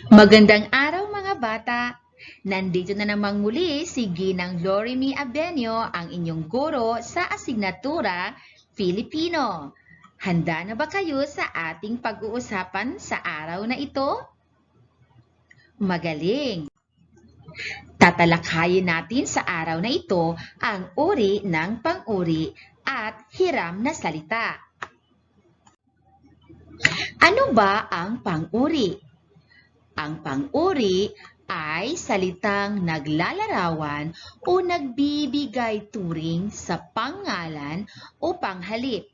Magandang araw mga bata! Nandito na namang muli si Ginang Lorimy Abenio, ang inyong guro sa asignatura Filipino. Handa na ba kayo sa ating pag-uusapan sa araw na ito? Magaling! Tatalakayin natin sa araw na ito ang uri ng pang-uri at hiram na salita. Ano ba ang pang-uri? Ang pang-uri ay salitang naglalarawan o nagbibigay turing sa pangalan o panghalip.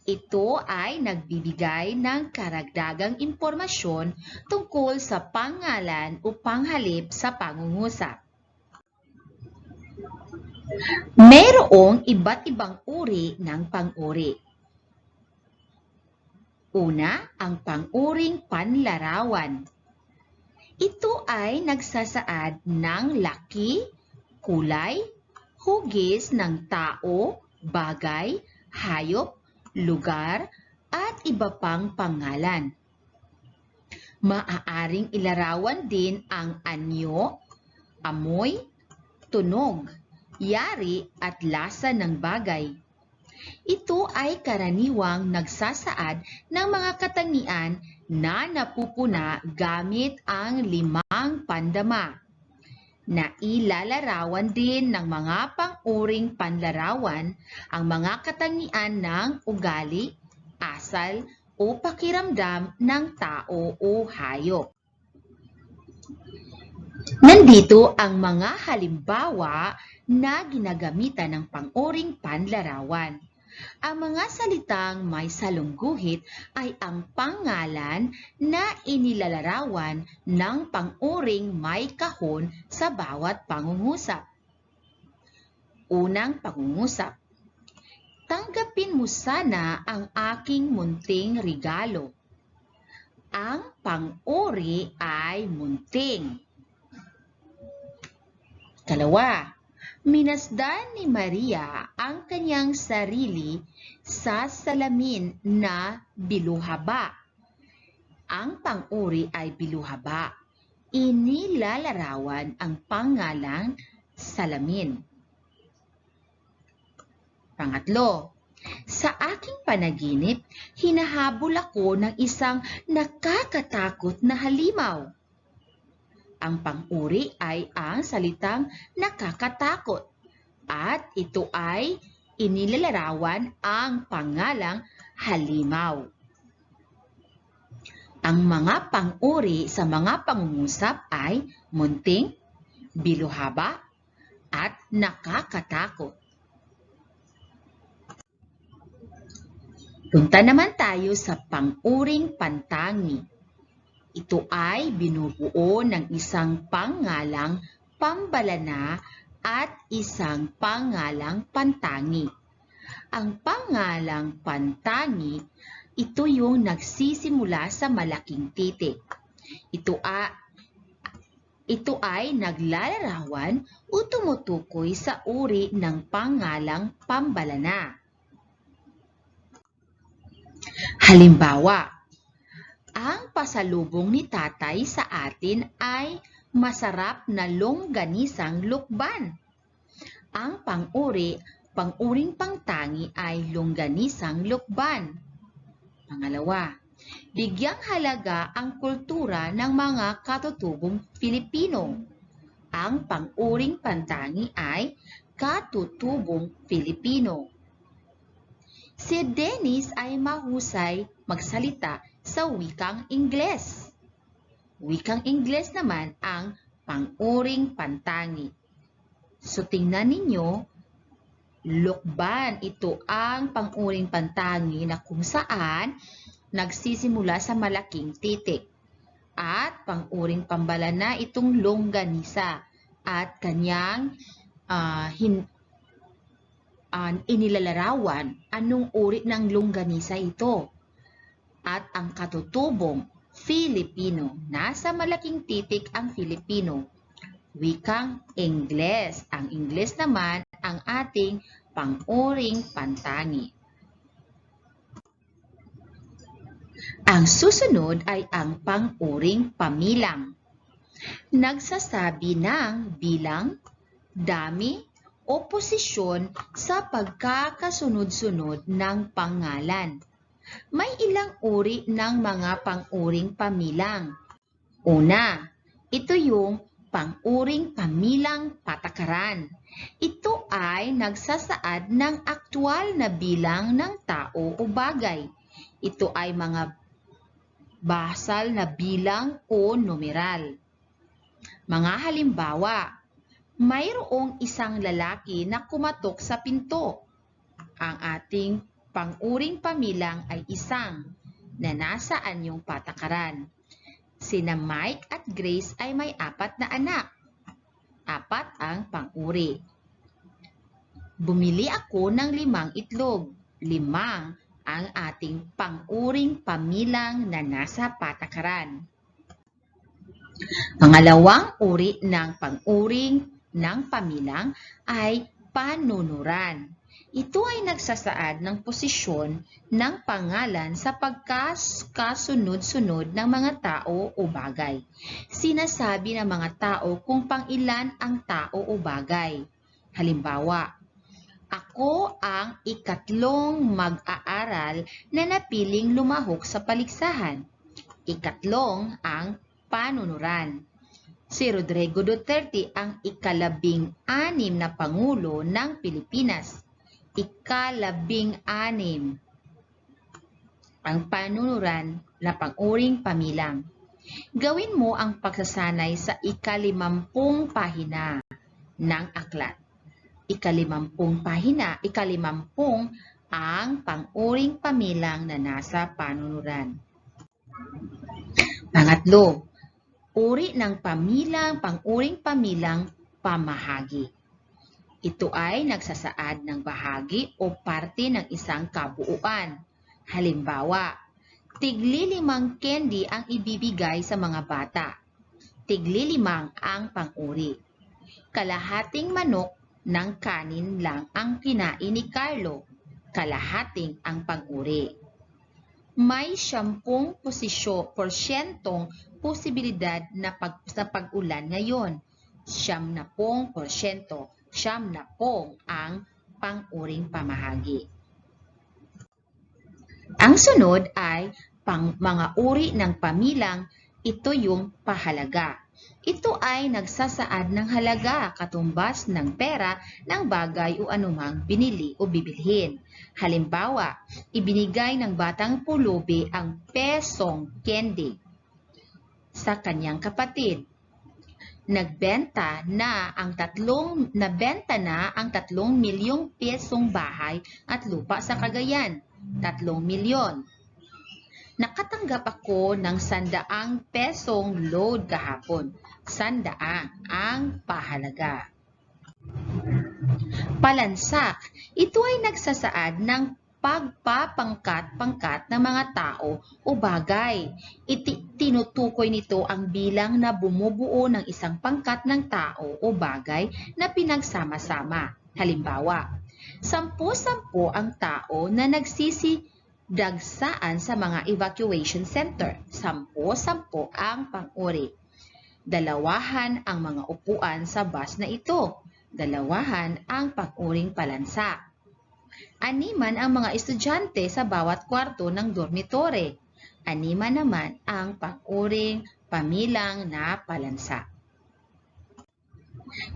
Ito ay nagbibigay ng karagdagang impormasyon tungkol sa pangalan o panghalip sa pangungusap. Mayroong iba't ibang uri ng pang-uri. Una, ang pang-uring panlarawan. Ito ay nagsasaad ng laki, kulay, hugis ng tao, bagay, hayop, lugar, at iba pang pangalan. Maaaring ilarawan din ang anyo, amoy, tunog, yari at lasa ng bagay. Ito ay karaniwang nagsasaad ng mga katangian na napupuna gamit ang 5 pandama. Nailalarawan din ng mga pang-uring panlarawan ang mga katangian ng ugali, asal o pakiramdam ng tao o hayop. Nandito ang mga halimbawa na ginagamitan ng pang-uring panlarawan. Ang mga salitang may salungguhit ay ang pangalan na inilalarawan ng pang-uring may kahon sa bawat pangungusap. Unang pangungusap. Tanggapin mo sana ang aking munting regalo. Ang pang-uri ay munting. Kalawa. Minasdan ni Maria ang kanyang sarili sa salamin na biluhaba. Ang pang-uri ay biluhaba. Inilalarawan ang pangalang salamin. Pangatlo, sa aking panaginip, hinahabol ako ng isang nakakatakot na halimaw. Ang pang-uri ay ang salitang nakakatakot at ito ay inilalarawan ang pangalang halimaw. Ang mga pang-uri sa mga pangungusap ay munting, biluhaba, at nakakatakot. Punta naman tayo sa pang-uring pantangi. Ito ay binubuo ng isang pangalang pambalana at isang pangalang pantangi. Ang pangalang pantangi, ito yung nagsisimula sa malaking titik. Ito ay naglalarawan o tumutukoy sa uri ng pangalang pambalana. Halimbawa, ang pasalubong ni tatay sa atin ay masarap na longganisang lukban. Ang pang-uring pangtangi ay longganisang lukban. Pangalawa, bigyang halaga ang kultura ng mga katutubong Filipino. Ang pang-uring pantangi ay katutubong Filipino. Si Dennis ay mahusay magsalita sa wikang Ingles. Wikang Ingles naman ang pang-uring pantangi. So tingnan ninyo, lukban, ito ang pang-uring pantangi na kung saan nagsisimula sa malaking titik. At pang-uring pambalana itong longganisa at kanyang inilalarawan anong uri ng longganisa ito. At ang katutubong Filipino, nasa malaking titik ang Filipino. Wikang Ingles. Ang Ingles naman ang ating pang-uring pantangi. Ang susunod ay ang pang-uring pamilang. Nagsasabi ng bilang, dami, o posisyon sa pagkakasunod-sunod ng pangalan. May ilang uri ng mga pang-uring pamilang. Una, ito yung pang-uring pamilang patakaran. Ito ay nagsasaad ng aktwal na bilang ng tao o bagay. Ito ay mga basal na bilang o numeral. Mga halimbawa, mayroong isang lalaki na kumatok sa pinto. Ang ating pang-uring pamilang ay isang na nasa anyong patakaran. Sina Mike at Grace ay may 4 na anak. 4 ang pang-uri. Bumili ako ng 5 itlog. 5 ang ating pang-uring pamilang na nasa patakaran. Pangalawang uri ng pang-uring ng pamilang ay panunuran. Ito ay nagsasaad ng posisyon ng pangalan sa pagkasunod-sunod ng mga tao o bagay. Sinasabi ng mga tao kung pangilan ang tao o bagay. Halimbawa, ako ang ikatlong mag-aaral na napiling lumahok sa paligsahan. Ikatlong ang panunuran. Si Rodrigo Duterte ang ika-16 na Pangulo ng Pilipinas. Ika-16 ang panunuran na pang-uring pamilang. Gawin mo ang pagsasanay sa ika-50 pahina ng aklat. Ika-50 pahina, ika-50 ang pang-uring pamilang na nasa panunuran. Pangatlo, uri ng pamilang, pang-uring pamilang pamahagi. Ito ay nagsasaad ng bahagi o parte ng isang kabuuan. Halimbawa, tigli-5 candy ang ibibigay sa mga bata. Tigli-5 ang pang-uri. Kalahating manok ng kanin lang ang kinain ni Carlo. Kalahating ang pang-uri. May 10% posibilidad na sa pag-ulan ngayon. 70%, 70 ang pang-uring pamahagi. Ang sunod ay mga uri ng pamilang, ito yung pahalaga. Ito ay nagsasaad ng halaga katumbas ng pera ng bagay o anumang binili o bibilhin. Halimbawa, ibinigay ng batang pulubi ang pesong candy sa kanyang kapatid. Nabenta na ang 3 milyong pesong bahay at lupa sa Cagayan. 3 milyon. Nakatanggap ako ng 100 pesong load kahapon. 100 ang pahalaga. Palansak. Ito ay nagsasaad ng pagpapangkat-pangkat ng mga tao o bagay. Tinutukoy nito ang bilang na bumubuo ng isang pangkat ng tao o bagay na pinagsama-sama. Halimbawa, 10-10 ang tao na nagsisidagsaan sa mga evacuation center. 10-10 ang pang-uri. 2 ang mga upuan sa bus na ito. 2 ang pang-uring palansak. 6 ang mga estudyante sa bawat kwarto ng dormitore. 6 naman ang pang-uring pamilang na palansak.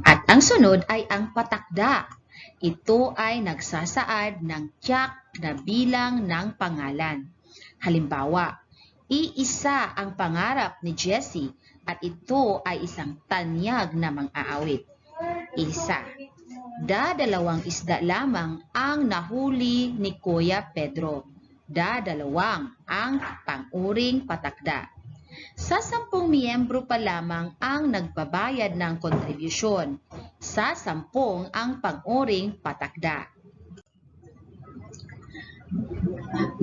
At ang sunod ay ang patakda. Ito ay nagsasaad ng tiyak na bilang ng pangalan. Halimbawa, iisa ang pangarap ni Jessie at ito ay isang tanyag na mang-aawit. Isa. 2 isda lamang ang nahuli ni Kuya Pedro. 2 ang pang-uring patakda. Sa 10 miyembro pa lamang ang nagbabayad ng kontribusyon. Sa 10 ang pang-uring patakda.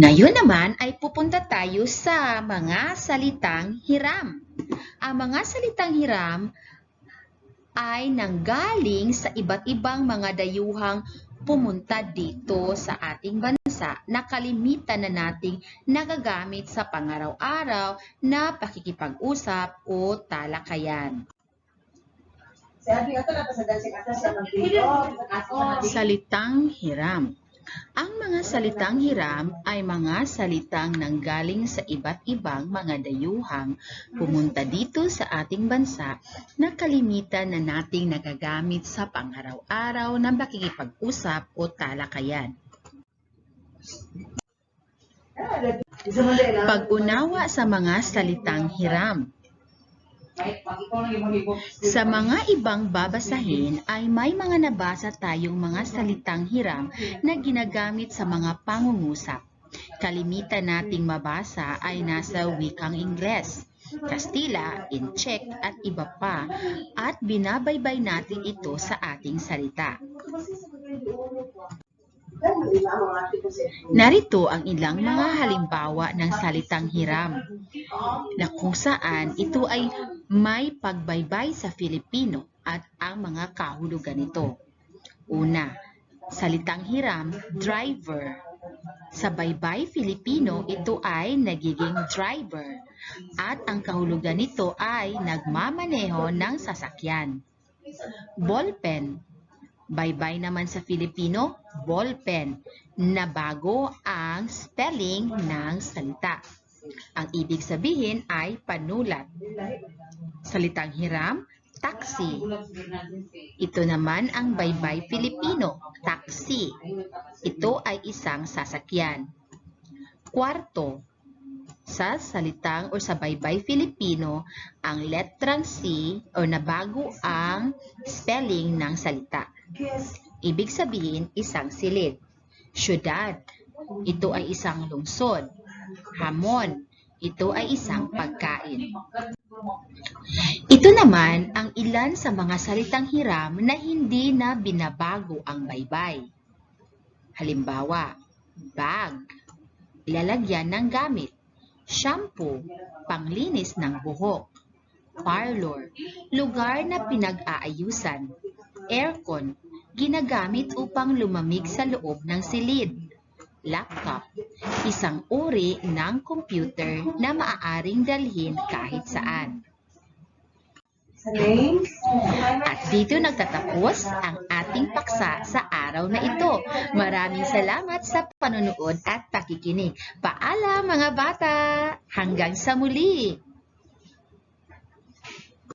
Ngayon naman ay pupunta tayo sa mga salitang hiram. Ang mga salitang hiram ay nanggaling sa iba't ibang mga dayuhang pumunta dito sa ating bansa na kalimitan na nating nagagamit sa pangaraw-araw na pakikipag-usap o talakayan. Salitang hiram. Ang mga salitang hiram ay mga salitang nanggaling sa iba't ibang mga dayuhang pumunta dito sa ating bansa na kalimitan na nating nagagamit sa pang-araw-araw na makikipag-usap o talakayan. Pag-unawa sa mga salitang hiram. Sa mga ibang babasahin ay may mga nabasa tayong mga salitang hiram na ginagamit sa mga pangungusap. Kalimitan nating mabasa ay nasa wikang Ingles, Kastila, Incheck at iba pa at binabaybay natin ito sa ating salita. Narito ang ilang mga halimbawa ng salitang hiram na kung saan ito ay may pagbaybay sa Filipino at ang mga kahulugan nito. Una, salitang hiram, driver. Sa baybay Filipino, ito ay nagiging driver at ang kahulugan nito ay nagmamaneho ng sasakyan. Ballpen. Baybay naman sa Filipino, ballpen, na bago ang spelling ng salita. Ang ibig sabihin ay panulat. Salitang hiram, taxi. Ito naman ang baybay Filipino, taxi. Ito ay isang sasakyan. Kwarto. Sa salitang o sa baybay Filipino, ang letrang C o nabago ang spelling ng salita. Ibig sabihin, isang silid. Syudad. Ito ay isang lungsod. Hamon. Ito ay isang pagkain. Ito naman ang ilan sa mga salitang hiram na hindi na binabago ang baybay. Halimbawa, bag, lalagyan ng gamit, shampoo, panglinis ng buhok, parlor, lugar na pinag-aayusan, aircon, ginagamit upang lumamig sa loob ng silid, laptop, isang uri ng computer na maaaring dalhin kahit saan. At dito nagtatapos ang ating paksa sa araw na ito. Maraming salamat sa panonood at pakikinig. Paalam mga bata! Hanggang sa muli!